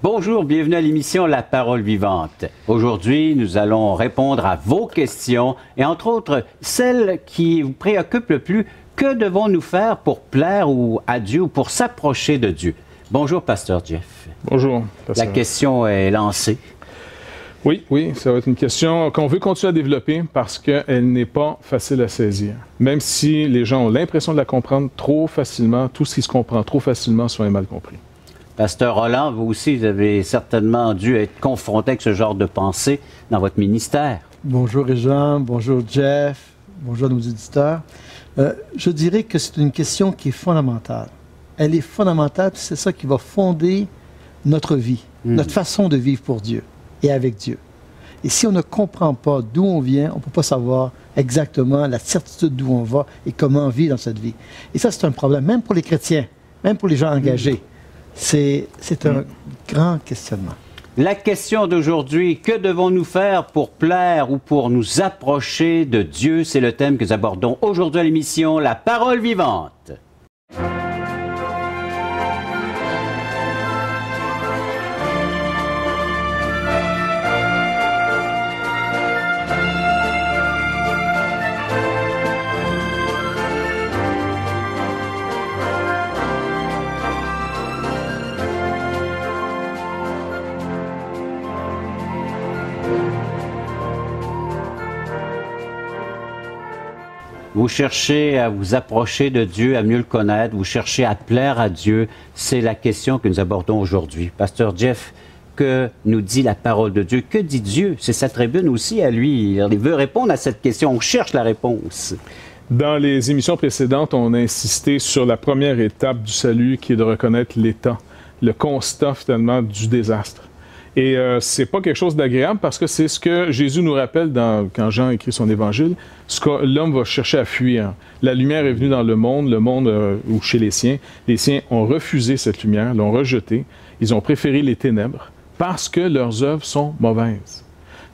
Bonjour, bienvenue à l'émission La Parole vivante. Aujourd'hui, nous allons répondre à vos questions et entre autres, celles qui vous préoccupent le plus. Que devons-nous faire pour plaire à Dieu ou pour s'approcher de Dieu? Bonjour, Pasteur Jeff. Bonjour, Pasteur. La question est lancée. Oui, ça va être une question qu'on veut continuer à développer parce qu'elle n'est pas facile à saisir. Même si les gens ont l'impression de la comprendre trop facilement, tout ce qui se comprend trop facilement soit mal compris. Pasteur Roland, vous aussi, vous avez certainement dû être confronté avec ce genre de pensée dans votre ministère. Bonjour Réjean, bonjour Jeff, bonjour nos auditeurs. Je dirais que c'est une question qui est fondamentale. Elle est fondamentale, c'est ça qui va fonder notre vie, notre façon de vivre pour Dieu et avec Dieu. Et si on ne comprend pas d'où on vient, on ne peut pas savoir exactement la certitude d'où on va et comment on vit dans cette vie. Et ça, c'est un problème, même pour les chrétiens, même pour les gens engagés. C'est un grand questionnement. La question d'aujourd'hui, que devons-nous faire pour plaire ou pour nous approcher de Dieu? C'est le thème que nous abordons aujourd'hui à l'émission La Parole vivante. Vous cherchez à vous approcher de Dieu, à mieux le connaître, vous cherchez à plaire à Dieu. C'est la question que nous abordons aujourd'hui. Pasteur Jeff, que nous dit la parole de Dieu? Que dit Dieu? C'est sa tribune aussi à lui. Il veut répondre à cette question. On cherche la réponse. Dans les émissions précédentes, on a insisté sur la première étape du salut qui est de reconnaître l'état, le constat finalement du désastre. Et c'est pas quelque chose d'agréable parce que c'est ce que Jésus nous rappelle quand Jean écrit son évangile, ce que l'homme va chercher à fuir. La lumière est venue dans le monde ou chez les siens ont refusé cette lumière, l'ont rejetée, ils ont préféré les ténèbres parce que leurs œuvres sont mauvaises.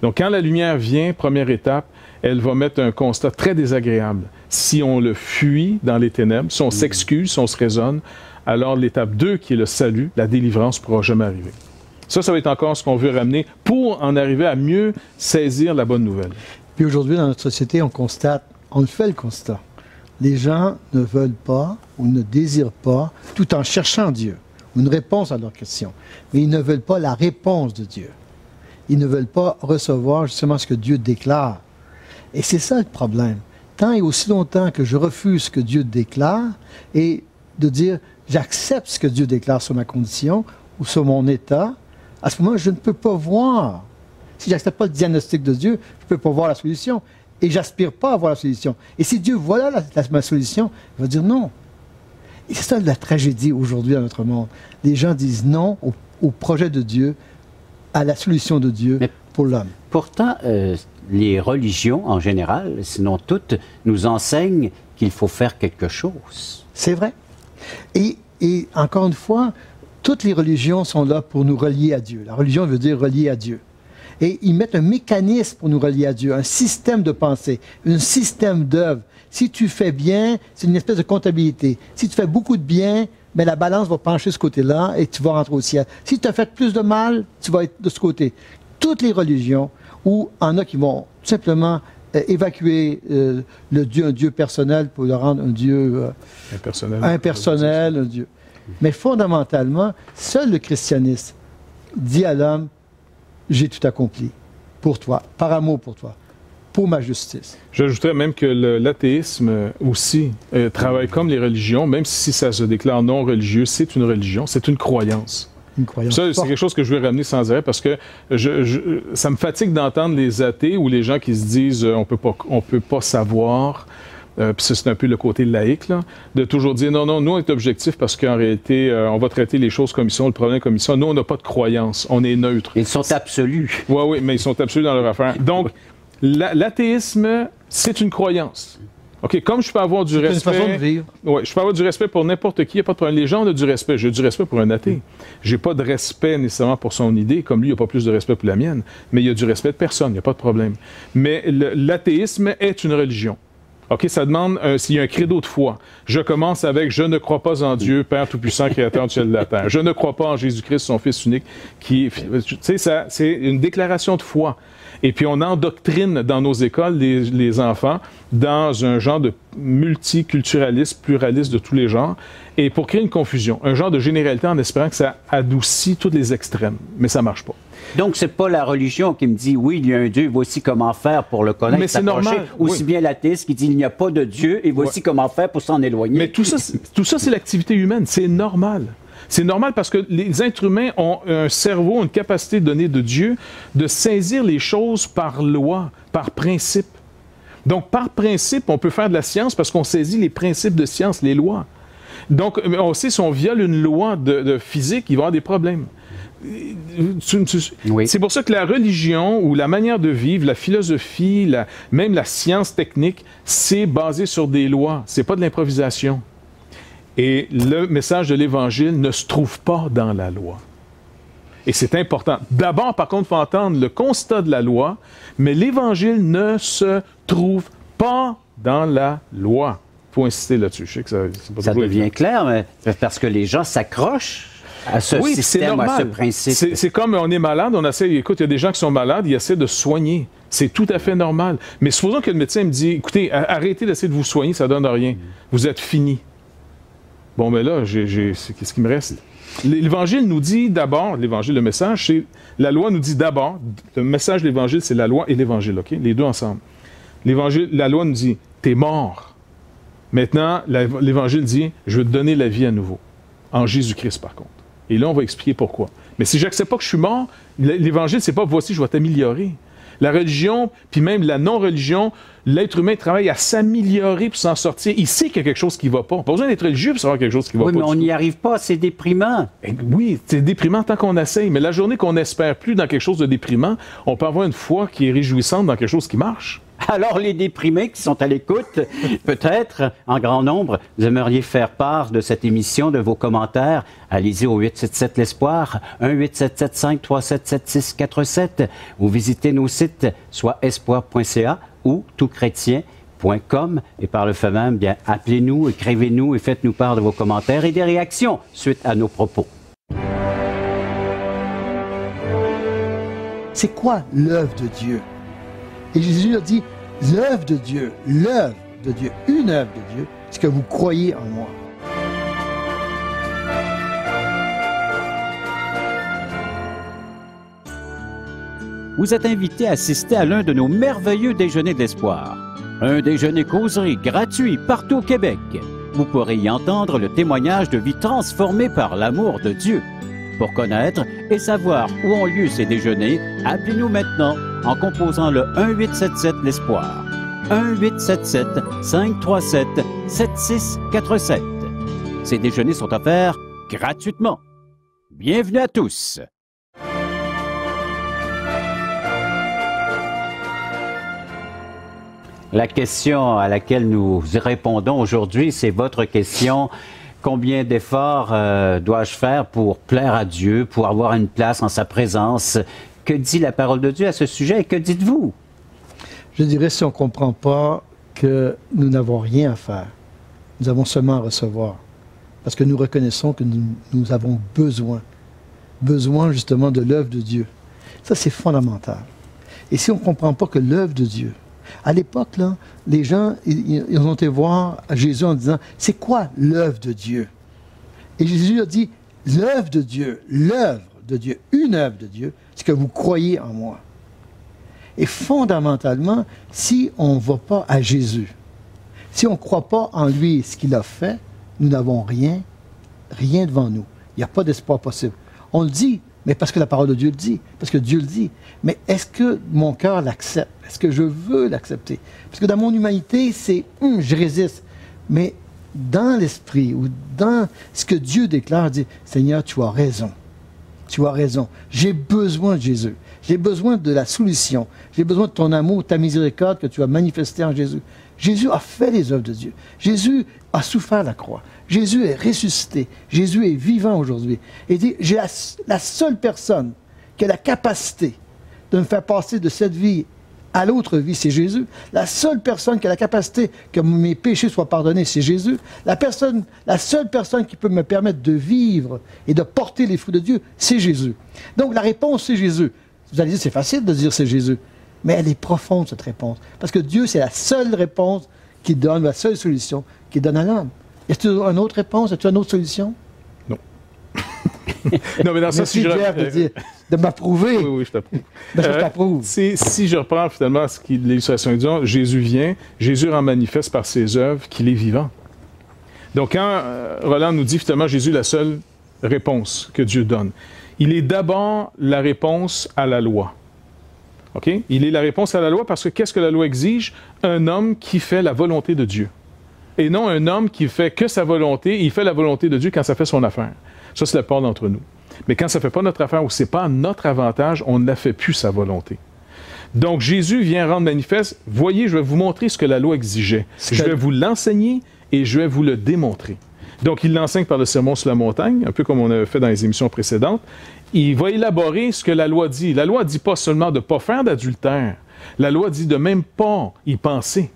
Donc quand la lumière vient, première étape, elle va mettre un constat très désagréable. Si on le fuit dans les ténèbres, si on s'excuse, si on se raisonne, alors l'étape 2 qui est le salut, la délivrance ne pourra jamais arriver. Ça va être encore ce qu'on veut ramener pour en arriver à mieux saisir la bonne nouvelle. Puis aujourd'hui, dans notre société, on fait le constat. Les gens ne veulent pas ou ne désirent pas, tout en cherchant Dieu, une réponse à leurs questions. Mais ils ne veulent pas la réponse de Dieu. Ils ne veulent pas recevoir justement ce que Dieu déclare. Et c'est ça le problème. Tant et aussi longtemps que je refuse ce que Dieu déclare et de dire j'accepte ce que Dieu déclare sur ma condition ou sur mon état, à ce moment, je ne peux pas voir. Si je n'accepte pas le diagnostic de Dieu, je ne peux pas voir la solution. Et je n'aspire pas à voir la solution. Et si Dieu voit ma solution, il va dire non. Et c'est ça la tragédie aujourd'hui dans notre monde. Les gens disent non au projet de Dieu, à la solution de Dieu pour l'homme. Pourtant, les religions en général, sinon toutes, nous enseignent qu'il faut faire quelque chose. C'est vrai. Et encore une fois, toutes les religions sont là pour nous relier à Dieu. La religion veut dire relier à Dieu. Et ils mettent un mécanisme pour nous relier à Dieu, un système de pensée, un système d'œuvre. Si tu fais bien, c'est une espèce de comptabilité. Si tu fais beaucoup de bien, ben la balance va pencher de ce côté-là et tu vas rentrer au ciel. Si tu as fait plus de mal, tu vas être de ce côté. Toutes les religions, où il y en a qui vont tout simplement évacuer un Dieu personnel pour le rendre un Dieu impersonnel, un Dieu. Mais fondamentalement, seul le christianisme dit à l'homme, j'ai tout accompli pour toi, par amour pour toi, pour ma justice. J'ajouterais même que l'athéisme aussi travaille comme les religions, même si ça se déclare non religieux, c'est une religion, c'est une croyance. Une croyance. Ça, c'est quelque chose que je veux ramener sans arrêt parce que ça me fatigue d'entendre les athées ou les gens qui se disent on peut pas savoir. Puis c'est un peu le côté laïque, là, de toujours dire non, nous on est objectif parce qu'en réalité, on va traiter les choses comme ils sont, le problème comme ils sont. Nous, on n'a pas de croyance, on est neutre. Ils sont absolus. Oui, mais ils sont absolus dans leur affaire. Donc, l'athéisme, c'est une croyance. OK, comme je peux avoir du respect... C'est une façon de vivre. Oui, je peux avoir du respect pour n'importe qui, il n'y a pas de problème. Les gens ont du respect. J'ai du respect pour un athée. J'ai pas de respect nécessairement pour son idée, comme lui, il n'a pas plus de respect pour la mienne. Mais il y a du respect de personne, il n'y a pas de problème. Mais l'athéisme est une religion. OK, ça demande s'il y a un credo de foi. Je commence avec « Je ne crois pas en Dieu, Père Tout-Puissant, Créateur du ciel et de la terre. Je ne crois pas en Jésus-Christ, son Fils unique. » Tu sais, c'est une déclaration de foi. Et puis, on endoctrine dans nos écoles les enfants dans un genre de multiculturalisme, pluraliste de tous les genres, et pour créer une confusion, un genre de généralité en espérant que ça adoucit tous les extrêmes. Mais ça ne marche pas. Donc, c'est pas la religion qui me dit, oui, il y a un Dieu, voici comment faire pour le connaître. Mais c'est normal. Aussi bien l'athéiste qui dit, il n'y a pas de Dieu, et voici comment faire pour s'en éloigner. Mais tout ça, c'est l'activité humaine. C'est normal. C'est normal parce que les êtres humains ont un cerveau, une capacité donnée de Dieu de saisir les choses par loi, par principe. Donc, par principe, on peut faire de la science parce qu'on saisit les principes de science, les lois. Donc, on sait si on viole une loi de physique, il va y avoir des problèmes. Oui. C'est pour ça que la religion ou la manière de vivre, la philosophie, même la science technique, c'est basé sur des lois. C'est pas de l'improvisation. Et le message de l'Évangile ne se trouve pas dans la loi. Et c'est important. D'abord, par contre, il faut entendre le constat de la loi, mais l'Évangile ne se trouve pas dans la loi. Il faut insister là-dessus. Je sais que ça devient clair, mais parce que les gens s'accrochent à ce système, à ce principe. C'est comme on est malade, on essaie, écoute, il y a des gens qui sont malades, ils essaient de se soigner. C'est tout à fait normal. Mais supposons que le médecin me dit, écoutez, arrêtez d'essayer de vous soigner, ça ne donne rien. Vous êtes fini. Bon, mais là, qu'est-ce qui me reste? L'Évangile nous dit d'abord, l'Évangile, le message, c'est, la loi nous dit d'abord, le message de l'Évangile, c'est la loi et l'Évangile, OK? Les deux ensemble. La loi nous dit, t'es mort. Maintenant, l'Évangile dit, je veux te donner la vie à nouveau. En Jésus-Christ, par contre. Et là, on va expliquer pourquoi. Mais si j'accepte pas que je suis mort, l'Évangile, c'est pas, voici, je vais t'améliorer. La religion, puis même la non-religion, l'être humain travaille à s'améliorer pour s'en sortir. Il sait qu'il y a quelque chose qui ne va pas. Pas besoin d'être religieux pour savoir quelque chose qui ne va pas. Oui, mais on n'y arrive pas, c'est déprimant. Oui, c'est déprimant tant qu'on essaye. Mais la journée qu'on n'espère plus dans quelque chose de déprimant, on peut avoir une foi qui est réjouissante dans quelque chose qui marche. Alors, les déprimés qui sont à l'écoute, peut-être, en grand nombre, vous aimeriez faire part de cette émission, de vos commentaires. Allez-y au 877 l'Espoir, 1-877-537-7647, ou visitez nos sites, soit espoir.ca ou toutchrétien.com. Et par le fait même, bien, appelez-nous, écrivez-nous et faites-nous part de vos commentaires et des réactions suite à nos propos. C'est quoi l'œuvre de Dieu? Et Jésus a dit, l'œuvre de Dieu, une œuvre de Dieu, c'est que vous croyez en moi. Vous êtes invité à assister à l'un de nos merveilleux déjeuners de l'espoir. Un déjeuner causerie gratuit partout au Québec. Vous pourrez y entendre le témoignage de vie transformée par l'amour de Dieu. Pour connaître et savoir où ont lieu ces déjeuners, appelez-nous maintenant en composant le 1-877 l'Espoir. 1-877-537-7647. Ces déjeuners sont offerts gratuitement. Bienvenue à tous. La question à laquelle nous répondons aujourd'hui, c'est votre question. Combien d'efforts dois-je faire pour plaire à Dieu, pour avoir une place en sa présence? Que dit la parole de Dieu à ce sujet et que dites-vous? Je dirais, si on ne comprend pas que nous n'avons rien à faire, nous avons seulement à recevoir. Parce que nous reconnaissons que nous avons besoin justement de l'œuvre de Dieu. Ça, c'est fondamental. Et si on ne comprend pas que l'œuvre de Dieu, à l'époque, là, les gens, ils ont été voir Jésus en disant, c'est quoi l'œuvre de Dieu? Et Jésus a dit, l'œuvre de Dieu, une œuvre de Dieu, c'est que vous croyez en moi. Et fondamentalement, si on ne va pas à Jésus, si on ne croit pas en lui, ce qu'il a fait, nous n'avons rien devant nous. Il n'y a pas d'espoir possible. On le dit, mais parce que la parole de Dieu le dit, parce que Dieu le dit. Mais est-ce que mon cœur l'accepte? Est-ce que je veux l'accepter? Parce que dans mon humanité, c'est je résiste. Mais dans l'esprit ou dans ce que Dieu déclare, dit Seigneur, tu as raison. Tu as raison. J'ai besoin de Jésus. J'ai besoin de la solution. J'ai besoin de ton amour, ta miséricorde que tu as manifesté en Jésus. Jésus a fait les œuvres de Dieu. Jésus a souffert la croix. Jésus est ressuscité. Jésus est vivant aujourd'hui. Et dit, j'ai la seule personne qui a la capacité de me faire passer de cette vie à l'autre vie, c'est Jésus. La seule personne qui a la capacité que mes péchés soient pardonnés, c'est Jésus. La seule personne qui peut me permettre de vivre et de porter les fruits de Dieu, c'est Jésus. Donc la réponse, c'est Jésus. Vous allez dire, c'est facile de dire c'est Jésus. Mais elle est profonde, cette réponse. Parce que Dieu, c'est la seule réponse qui donne, la seule solution qu'il donne à l'homme. Y a-t-il une autre réponse? Y a-t-il une autre solution? Non. Non, mais dans ça, si je... de m'approuver. Oui, je t'approuve. Ben, je t'approuve. Si je reprends finalement l'illustration du don, Jésus vient, Jésus rend manifeste par ses œuvres qu'il est vivant. Donc quand Roland nous dit finalement Jésus est la seule réponse que Dieu donne, il est d'abord la réponse à la loi. OK? Il est la réponse à la loi parce que qu'est-ce que la loi exige? Un homme qui fait la volonté de Dieu. Et non un homme qui fait que sa volonté, il fait la volonté de Dieu quand ça fait son affaire. Ça, c'est la part d'entre nous. Mais quand ça ne fait pas notre affaire ou ce n'est pas à notre avantage, on ne fait plus sa volonté. Donc, Jésus vient rendre manifeste, voyez, je vais vous montrer ce que la loi exigeait. Je vais vous l'enseigner et je vais vous le démontrer. Donc, il l'enseigne par le sermon sur la montagne, un peu comme on avait fait dans les émissions précédentes. Il va élaborer ce que la loi dit. La loi ne dit pas seulement de ne pas faire d'adultère. La loi dit de même pas y penser.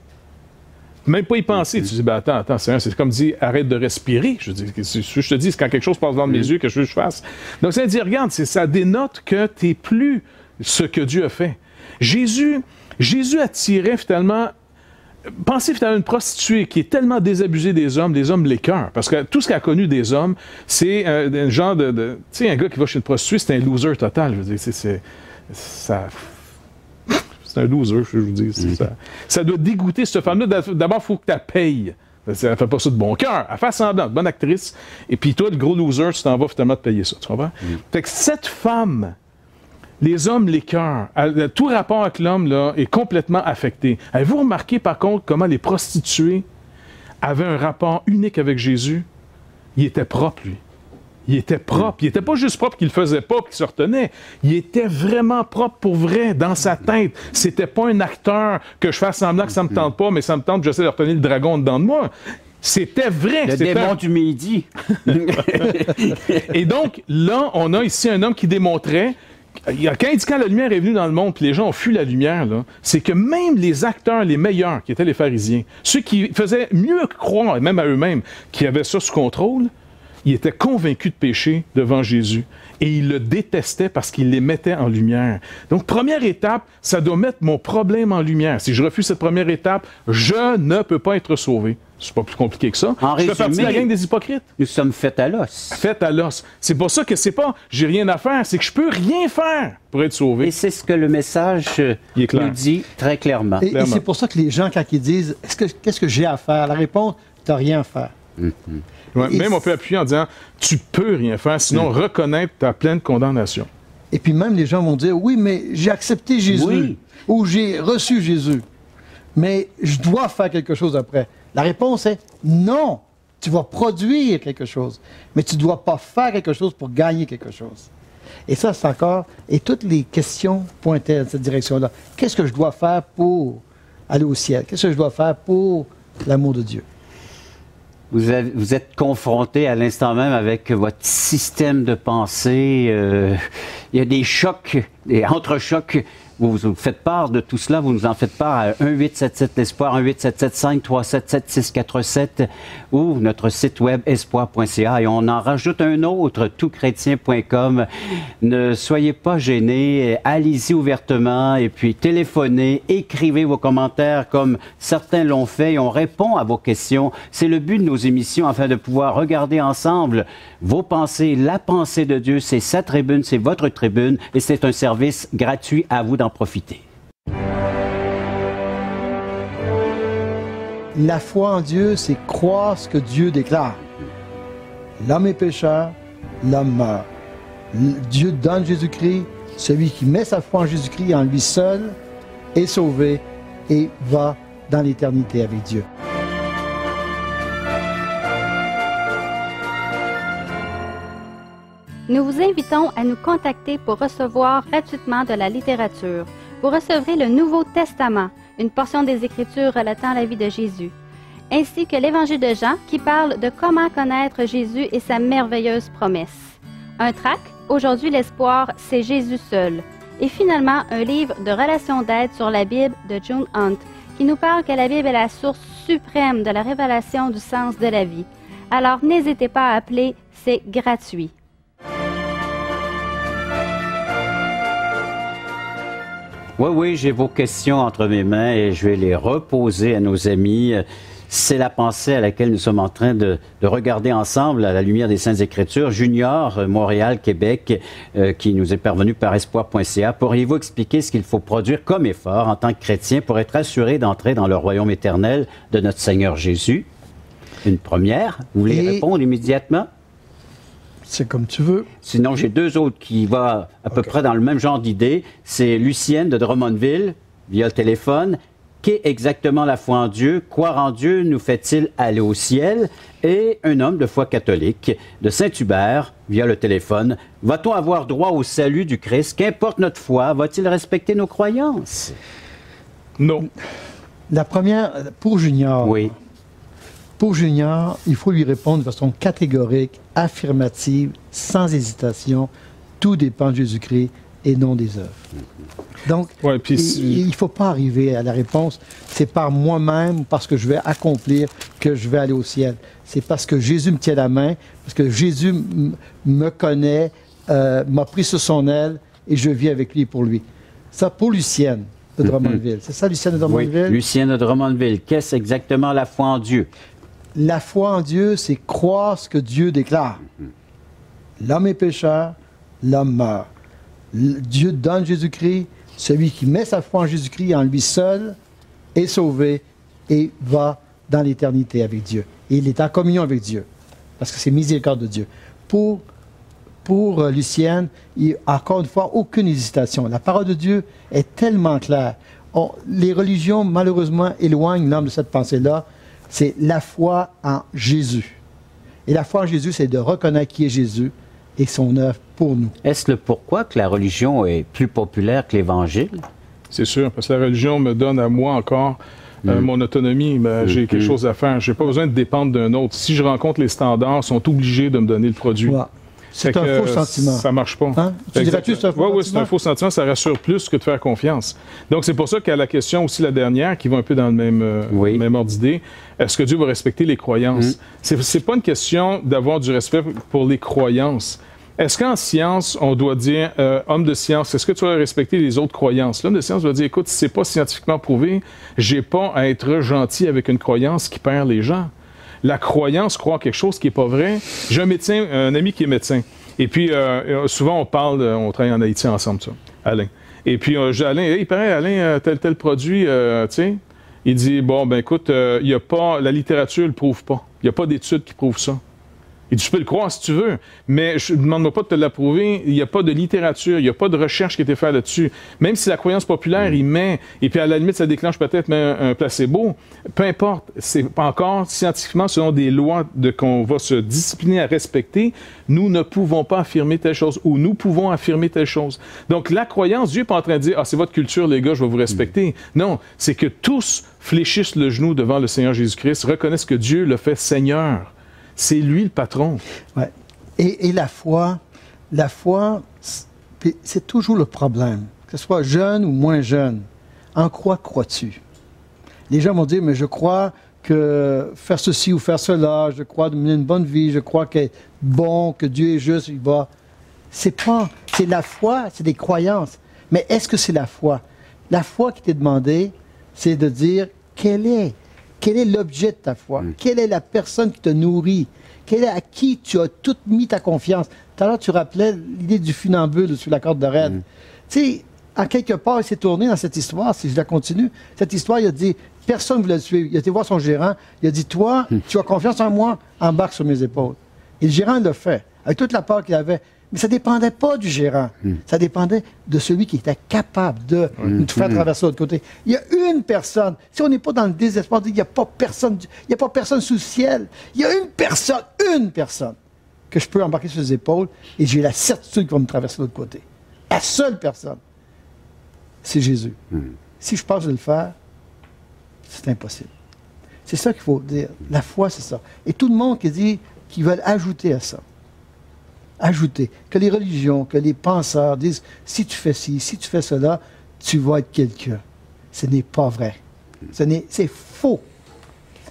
Même pas y penser. Tu dis, ben attends, c'est comme dire, arrête de respirer. Je dis, je te dis, c'est quand quelque chose passe dans mes yeux que je fasse. Donc, ça veut dire, regarde, ça dénote que tu n'es plus ce que Dieu a fait. Jésus attirait finalement, pensez finalement à une prostituée qui est tellement désabusée des hommes l'écœurent. Parce que tout ce qu'elle a connu des hommes, c'est un genre de tu sais, un gars qui va chez une prostituée, c'est un loser total. Je veux dire, c'est un loser, je vous dis. Ça doit dégoûter cette femme-là. D'abord, il faut que tu la payes. Elle ne fait pas ça de bon cœur. Elle fait semblant, bonne actrice. Et puis toi, le gros loser, tu t'en vas finalement te payer ça. Tu comprends? Fait que cette femme, les hommes l'écœurent. Tout rapport avec l'homme là, est complètement affecté. Avez-vous remarqué, par contre, comment les prostituées avaient un rapport unique avec Jésus? Il était propre, lui. Il était propre. Il n'était pas juste propre qu'il ne faisait pas qu'il se retenait. Il était vraiment propre pour vrai, dans sa tête. C'était pas un acteur que je fasse semblant que ça ne me tente pas, mais ça me tente, j'essaie de retenir le dragon dedans de moi. C'était vrai. Le démon du midi. Et donc, là, on a ici un homme qui démontrait, quand la lumière est venue dans le monde, puis les gens ont fui la lumière, c'est que même les acteurs les meilleurs, qui étaient les pharisiens, ceux qui faisaient mieux croire, même à eux-mêmes, qui avaient ça sous contrôle, ils étaient convaincus de péché devant Jésus. Et ils le détestaient parce qu'il les mettait en lumière. Donc, première étape, ça doit mettre mon problème en lumière. Si je refuse cette première étape, je ne peux pas être sauvé. C'est pas plus compliqué que ça. En je fais partie de la gang des hypocrites. Nous sommes faits à l'os. Faits à l'os. C'est pour ça que c'est pas j'ai rien à faire, c'est que je peux rien faire pour être sauvé. Et c'est ce que le message nous dit très clairement. Et c'est pour ça que les gens, quand ils disent qu'est-ce que j'ai à faire? La réponse, tu n'as rien à faire. Ouais, même on peut appuyer en disant tu peux rien faire, sinon reconnaître ta pleine condamnation. Et puis même les gens vont dire oui, mais j'ai accepté Jésus ou j'ai reçu Jésus, mais je dois faire quelque chose après. La réponse est non. Tu vas produire quelque chose, mais tu ne dois pas faire quelque chose pour gagner quelque chose. Et ça, c'est encore... Et toutes les questions pointaient dans cette direction-là. Qu'est-ce que je dois faire pour aller au ciel? Qu'est-ce que je dois faire pour l'amour de Dieu? Vous êtes confronté à l'instant même avec votre système de pensée. Il y a des chocs, des entrechocs. Vous faites part de tout cela, vous nous en faites part à 1-877-ESPOIR, 1-877-537-647 ou notre site web espoir.ca et on en rajoute un autre, toutchrétien.com. Ne soyez pas gênés, allez-y ouvertement et puis téléphonez, écrivez vos commentaires comme certains l'ont fait et on répond à vos questions. C'est le but de nos émissions afin de pouvoir regarder ensemble vos pensées, la pensée de Dieu. C'est sa tribune, c'est votre tribune et c'est un service gratuit à vous d'en profiter. La foi en Dieu, c'est croire ce que Dieu déclare. L'homme est pécheur, l'homme meurt. Dieu donne Jésus-Christ, celui qui met sa foi en Jésus-Christ, en lui seul, est sauvé et va dans l'éternité avec Dieu. Nous vous invitons à nous contacter pour recevoir gratuitement de la littérature. Vous recevrez le Nouveau Testament, une portion des Écritures relatant la vie de Jésus, ainsi que l'Évangile de Jean qui parle de comment connaître Jésus et sa merveilleuse promesse. Un tract, aujourd'hui l'espoir, c'est Jésus seul. Et finalement, un livre de relations d'aide sur la Bible de June Hunt, qui nous parle que la Bible est la source suprême de la révélation du sens de la vie. Alors n'hésitez pas à appeler, c'est gratuit. Oui, j'ai vos questions entre mes mains et je vais les reposer à nos amis. C'est la pensée à laquelle nous sommes en train de regarder ensemble à la lumière des Saintes Écritures. Junior, Montréal, Québec, qui nous est parvenu par espoir.ca. Pourriez-vous expliquer ce qu'il faut produire comme effort en tant que chrétien pour être assuré d'entrer dans le royaume éternel de notre Seigneur Jésus? Une première. Vous voulez répondre immédiatement? C'est comme tu veux. Sinon, j'ai deux autres qui vont à peu près dans le même genre d'idée. C'est Lucienne de Drummondville, via le téléphone. Qu'est exactement la foi en Dieu? Croire en Dieu nous fait-il aller au ciel? Et un homme de foi catholique de Saint-Hubert, via le téléphone. Va-t-on avoir droit au salut du Christ? Qu'importe notre foi, va-t-il respecter nos croyances? Non. La première, pour Junior. Oui. Pour Junior, il faut lui répondre de façon catégorique, affirmative, sans hésitation. Tout dépend de Jésus-Christ et non des œuvres. Donc, il ne faut pas arriver à la réponse, c'est par moi-même, parce que je vais accomplir, que je vais aller au ciel. C'est parce que Jésus me tient la main, parce que Jésus me connaît, m'a pris sur son aile et je vis avec lui pour lui. Ça, pour Lucienne de Drummondville. C'est ça, Lucienne de Drummondville? Oui, Lucienne de Drummondville. Qu'est-ce exactement la foi en Dieu? La foi en Dieu, c'est croire ce que Dieu déclare. L'homme est pécheur, l'homme meurt. Dieu donne Jésus-Christ, celui qui met sa foi en Jésus-Christ, en lui seul, est sauvé et va dans l'éternité avec Dieu. Et il est en communion avec Dieu, parce que c'est miséricorde de Dieu. Pour Lucienne, il n'y a encore une fois aucune hésitation. La parole de Dieu est tellement claire. Les religions, malheureusement, éloignent l'homme de cette pensée-là. C'est la foi en Jésus. Et la foi en Jésus, c'est de reconnaître qui est Jésus et son œuvre pour nous. Est-ce le pourquoi que la religion est plus populaire que l'Évangile? C'est sûr, parce que la religion me donne à moi encore mon autonomie. J'ai quelque chose à faire. Je n'ai pas besoin de dépendre d'un autre. Si je rencontre les standards, ils sont obligés de me donner le produit. Ouais. C'est un faux sentiment. Ça ne marche pas. Hein? Tu dirais-tu c'est un faux sentiment? Oui, c'est un faux sentiment. Ça rassure plus que de faire confiance. Donc, c'est pour ça qu'à la question aussi, la dernière, qui va un peu dans le même ordre d'idée, est-ce que Dieu va respecter les croyances? C'est pas une question d'avoir du respect pour les croyances. Est-ce qu'en science, on doit dire, homme de science, est-ce que tu vas respecter les autres croyances? L'homme de science va dire, écoute, si c'est pas scientifiquement prouvé, j'ai pas à être gentil avec une croyance qui perd les gens. La croyance, croire quelque chose qui n'est pas vrai. J'ai un médecin, un ami qui est médecin. Et puis, souvent, on travaille en Haïti ensemble, ça, Alain. Et puis, j'ai Alain, il paraît, Alain, tel produit, tu sais. Il dit, bon, ben écoute, il y a pas, la littérature ne le prouve pas. Il n'y a pas d'études qui prouvent ça. Il dit, tu peux le croire si tu veux, mais je ne demande pas de te l'approuver. Il n'y a pas de littérature, il n'y a pas de recherche qui a été faite là-dessus. Même si la croyance populaire, il met, et puis à la limite, ça déclenche peut-être un placebo, peu importe, c'est pas encore scientifiquement, selon des lois qu'on va se discipliner à respecter, nous ne pouvons pas affirmer telle chose, ou nous pouvons affirmer telle chose. Donc la croyance, Dieu n'est pas en train de dire, ah, c'est votre culture, les gars, je vais vous respecter. Non, c'est que tous fléchissent le genou devant le Seigneur Jésus-Christ, reconnaissent que Dieu le fait Seigneur. C'est lui le patron. Ouais. Et la foi, c'est toujours le problème. Que ce soit jeune ou moins jeune, en quoi crois-tu? Les gens vont dire, mais je crois que faire ceci ou faire cela, je crois de mener une bonne vie, je crois que bon, que Dieu est juste, il va... C'est la foi, c'est des croyances. Mais est-ce que c'est la foi? La foi qui t'est demandée, c'est de dire, quel est l'objet de ta foi? Quelle est la personne qui te nourrit? À qui tu as tout mis ta confiance? Tout à l'heure, tu rappelais l'idée du funambule sur la corde de raide. Tu sais, en quelque part, il s'est tourné dans cette histoire, si je la continue. Cette histoire, il a dit, personne ne voulait le suivre. Il a été voir son gérant, il a dit, toi, tu as confiance en moi, embarque sur mes épaules. Et le gérant l'a fait, avec toute la peur qu'il avait. Mais ça ne dépendait pas du gérant. Ça dépendait de celui qui était capable de nous faire traverser de l'autre côté. Il y a une personne. Si on n'est pas dans le désespoir, il n'y a pas personne sous le ciel. Il y a une personne que je peux embarquer sur les épaules et j'ai la certitude qu'il va me traverser de l'autre côté. La seule personne, c'est Jésus. Si je pense de le faire, c'est impossible. C'est ça qu'il faut dire. La foi, c'est ça. Et tout le monde qui dit qu'ils veulent ajouter à ça. ajouter, que les religions, que les penseurs disent, si tu fais ci, si tu fais cela, tu vas être quelqu'un. Ce n'est pas vrai. C'est faux.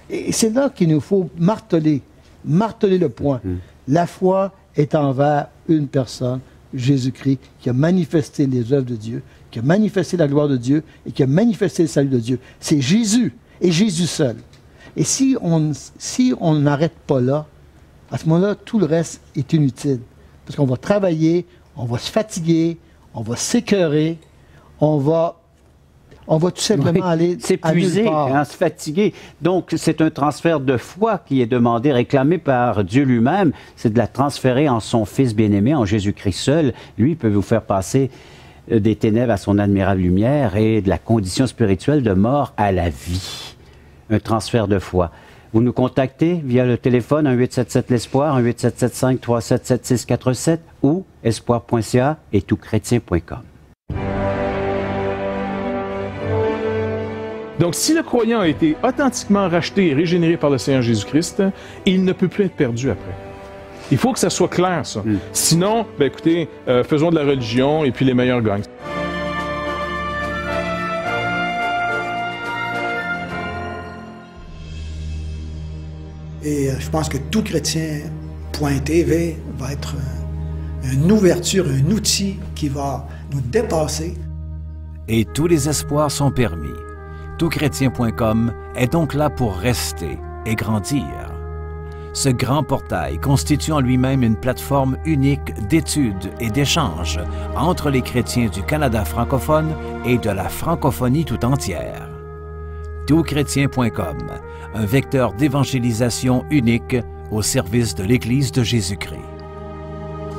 Et c'est là qu'il nous faut marteler le point. La foi est envers une personne, Jésus-Christ, qui a manifesté les œuvres de Dieu, qui a manifesté la gloire de Dieu et qui a manifesté le salut de Dieu. C'est Jésus et Jésus seul. Et si on n'arrête pas là, à ce moment-là, tout le reste est inutile. Parce qu'on va travailler, on va se fatiguer, on va s'écœurer, on va tout simplement aller s'épuiser, se fatiguer. Donc, c'est un transfert de foi qui est demandé, réclamé par Dieu lui-même. C'est de la transférer en son Fils bien-aimé, en Jésus-Christ seul. Lui peut vous faire passer des ténèbres à son admirable lumière et de la condition spirituelle de mort à la vie. Un transfert de foi. Vous nous contactez via le téléphone 1-877-l'Espoir, 1-877-537-7647 ou espoir.ca et toutchrétien.com. Donc, si le croyant a été authentiquement racheté et régénéré par le Seigneur Jésus-Christ, il ne peut plus être perdu après. Il faut que ça soit clair, ça. Sinon, ben écoutez, faisons de la religion et puis les meilleurs gagnent. Et je pense que toutchrétien.tv va être une ouverture, un outil qui va nous dépasser. Et tous les espoirs sont permis. Toutchrétien.com est donc là pour rester et grandir. Ce grand portail constitue en lui-même une plateforme unique d'études et d'échanges entre les chrétiens du Canada francophone et de la francophonie tout entière. Toutchrétien.com, un vecteur d'évangélisation unique au service de l'Église de Jésus-Christ.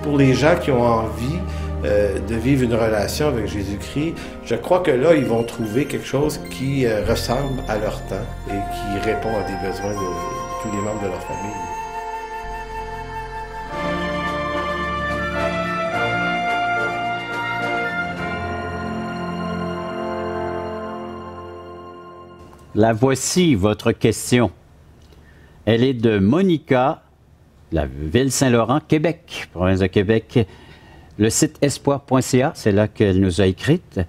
Pour les gens qui ont envie de vivre une relation avec Jésus-Christ, je crois que là, ils vont trouver quelque chose qui ressemble à leur temps et qui répond à des besoins de tous les membres de leur famille. La voici, votre question. Elle est de Monica, la ville Saint-Laurent, Québec, province de Québec. Le site espoir.ca, c'est là qu'elle nous a écrite.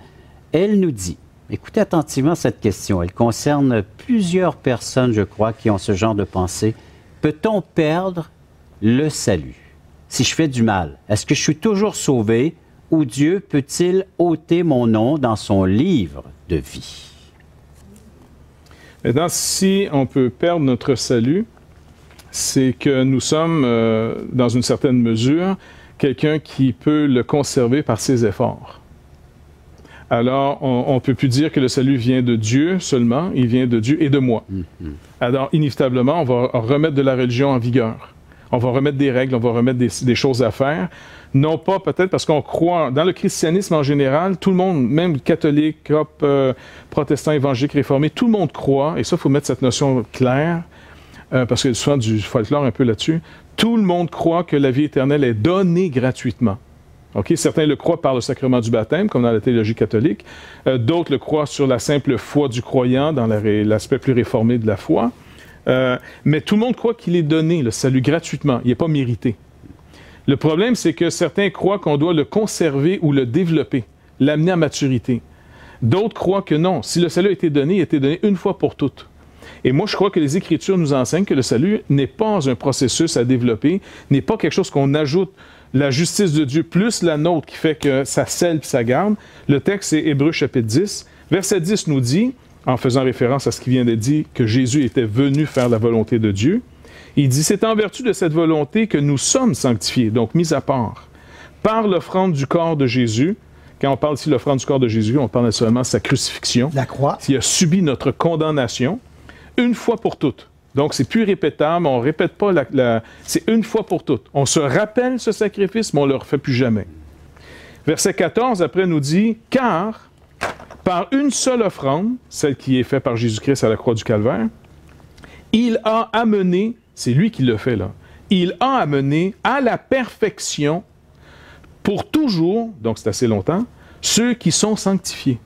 Elle nous dit, écoutez attentivement cette question, elle concerne plusieurs personnes, je crois, qui ont ce genre de pensée. Peut-on perdre le salut si je fais du mal? Est-ce que je suis toujours sauvé ou Dieu peut-il ôter mon nom dans son livre de vie? Maintenant, si on peut perdre notre salut, c'est que nous sommes, dans une certaine mesure, quelqu'un qui peut le conserver par ses efforts. Alors, on ne peut plus dire que le salut vient de Dieu seulement, il vient de Dieu et de moi. Alors, inévitablement, on va remettre de la religion en vigueur. On va remettre des règles, on va remettre des choses à faire. Non pas peut-être parce qu'on croit, dans le christianisme en général, tout le monde, même catholique, protestant, évangélique, réformé, tout le monde croit, et ça, il faut mettre cette notion claire, parce qu'il y a souvent du folklore un peu là-dessus. Tout le monde croit que la vie éternelle est donnée gratuitement. Okay? Certains le croient par le sacrement du baptême, comme dans la théologie catholique. D'autres le croient sur la simple foi du croyant, dans l'aspect plus réformé de la foi. Mais tout le monde croit qu'il est donné, le salut, gratuitement. Il n'est pas mérité. Le problème, c'est que certains croient qu'on doit le conserver ou le développer, l'amener à maturité. D'autres croient que non. Si le salut a été donné une fois pour toutes. Et moi, je crois que les Écritures nous enseignent que le salut n'est pas un processus à développer, n'est pas quelque chose qu'on ajoute la justice de Dieu plus la nôtre qui fait que ça scelle puis ça garde. Le texte, c'est Hébreux chapitre 10. Verset 10 nous dit, en faisant référence à ce qui vient d'être dit, que Jésus était venu faire la volonté de Dieu. Il dit, c'est en vertu de cette volonté que nous sommes sanctifiés, donc mis à part, par l'offrande du corps de Jésus. Quand on parle ici de l'offrande du corps de Jésus, on parle seulement de sa crucifixion. La croix. Il a subi notre condamnation une fois pour toutes. Donc, c'est plus répétable, on ne répète pas c'est une fois pour toutes. On se rappelle ce sacrifice, mais on ne le refait plus jamais. Verset 14, après, nous dit, « Car, par une seule offrande, celle qui est faite par Jésus-Christ à la croix du Calvaire, il a amené, c'est lui qui le fait là, il a amené à la perfection pour toujours, donc c'est assez longtemps, ceux qui sont sanctifiés. »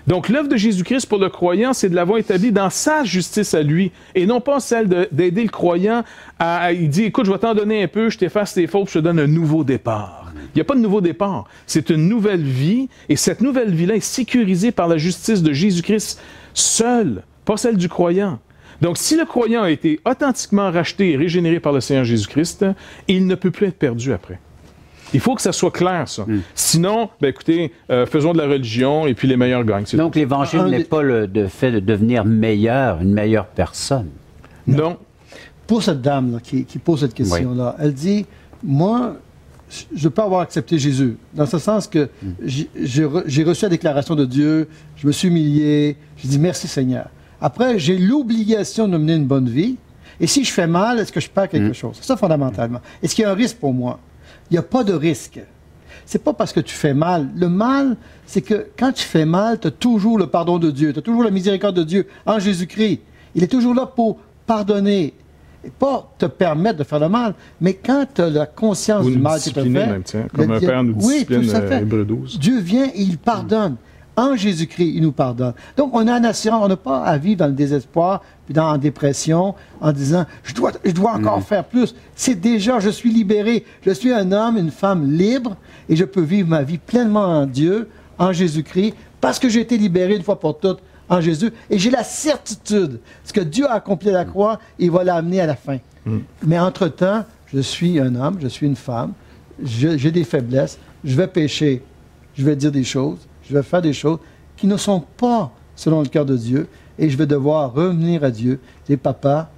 Donc, l'œuvre de Jésus-Christ pour le croyant, c'est de l'avoir établi dans sa justice à lui, et non pas celle d'aider le croyant il dit, écoute, je vais t'en donner un peu, je t'efface tes fautes, je te donne un nouveau départ. Il n'y a pas de nouveau départ. C'est une nouvelle vie, et cette nouvelle vie-là est sécurisée par la justice de Jésus-Christ seul, pas celle du croyant. Donc, si le croyant a été authentiquement racheté et régénéré par le Seigneur Jésus-Christ, il ne peut plus être perdu après. Il faut que ça soit clair, ça. Sinon, ben écoutez, faisons de la religion et puis les meilleurs gagnent. Donc, l'Évangile n'est pas le fait de devenir meilleur, une meilleure personne. Non. Pour cette dame là, qui pose cette question-là, elle dit, moi, je ne peux pas avoir accepté Jésus. Dans ce sens que j'ai reçu la déclaration de Dieu, je me suis humilié, j'ai dit merci Seigneur. Après, j'ai l'obligation de mener une bonne vie. Et si je fais mal, est-ce que je perds quelque chose? C'est ça fondamentalement. Est-ce qu'il y a un risque pour moi? Il n'y a pas de risque. C'est pas parce que tu fais mal. Le mal, c'est que quand tu fais mal, tu as toujours le pardon de Dieu, tu as toujours la miséricorde de Dieu en Jésus-Christ. Il est toujours là pour pardonner. Et pas te permettre de faire le mal, mais quand tu as la conscience du mal que tu as fait... Même, comme un père nous discipline, Hébreux 12. Dieu vient et il pardonne. En Jésus-Christ, il nous pardonne. Donc, on a une assurance, on n'a pas à vivre dans le désespoir, puis dans la dépression, en disant, je dois encore faire plus. C'est déjà, je suis libéré. Je suis un homme, une femme libre, et je peux vivre ma vie pleinement en Dieu, en Jésus-Christ, parce que j'ai été libéré une fois pour toutes en Jésus. Et j'ai la certitude, ce que Dieu a accompli à la croix, il va l'amener à la fin. Mais entre-temps, je suis un homme, je suis une femme, j'ai des faiblesses, je vais pécher, je vais dire des choses, je vais faire des choses qui ne sont pas selon le cœur de Dieu, et je vais devoir revenir à Dieu. Dire, papa,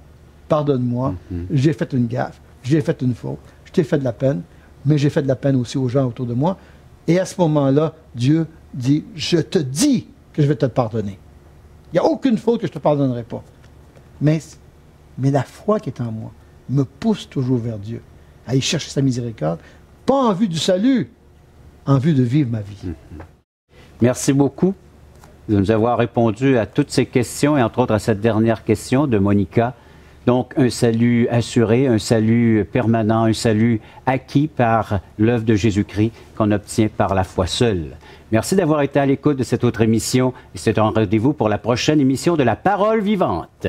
pardonne-moi, j'ai fait une gaffe, j'ai fait une faute, je t'ai fait de la peine, mais j'ai fait de la peine aussi aux gens autour de moi. Et à ce moment-là, Dieu dit, je te dis que je vais te pardonner. Il n'y a aucune faute que je ne te pardonnerai pas. Mais la foi qui est en moi me pousse toujours vers Dieu, à y chercher sa miséricorde, pas en vue du salut, en vue de vivre ma vie. Merci beaucoup de nous avoir répondu à toutes ces questions et entre autres à cette dernière question de Monica. Donc, un salut assuré, un salut permanent, un salut acquis par l'œuvre de Jésus-Christ qu'on obtient par la foi seule. Merci d'avoir été à l'écoute de cette autre émission et c'est un rendez-vous pour la prochaine émission de La Parole vivante.